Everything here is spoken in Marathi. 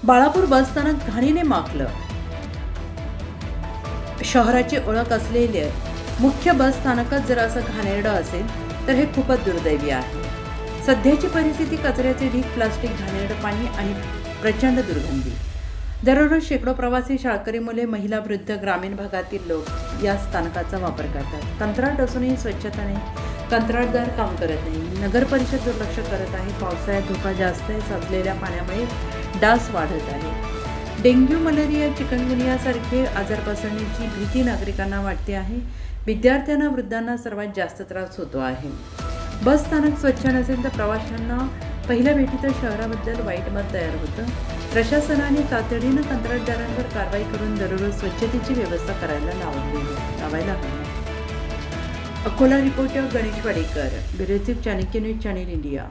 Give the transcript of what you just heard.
बाळापूर बसस्थानक घाणीने माखलं. शहराची ओळख असलेले मुख्य बसस्थानकच जर असं घाणेरडं असेल तर हे खूपच दुर्दैवी आहे. सध्याची परिस्थिती कचऱ्याचे ढीग, प्लास्टिक, घाणेरडं पाणी आणि प्रचंड दुर्गंधी. दररोज शेकडो प्रवासी, शाळकरी मुले, महिला, वृद्ध, ग्रामीण भागातील लोक या स्थानकाचा वापर करतात. कंत्राट असूनही स्वच्छता नाही. कंत्राटदार काम करत नाही. नगर परिषद दुर्लक्ष करत आहे. पावसाळ्यात धोका जास्त आहे. साचलेल्या पाण्यामुळे डास वाढत आहे. डेंग्यू, मलेरिया, चिकनगुनियासारखे आजार पसरण्याची भीती नागरिकांना वाटते आहे. विद्यार्थ्यांना, वृद्धांना सर्वात जास्त त्रास होतो आहे. बस स्थानक स्वच्छ नसेल तर प्रवाशांना पहिल्या भेटीतच शहराबद्दल वाईट मत तयार होतं. प्रशासनाने तातडीनं कंत्राटदारांवर कारवाई करून दररोज स्वच्छतेची व्यवस्था लावायला हवी. Akola reporter Ganesh Wadekar, bureau chief, Chanakya news, channel India.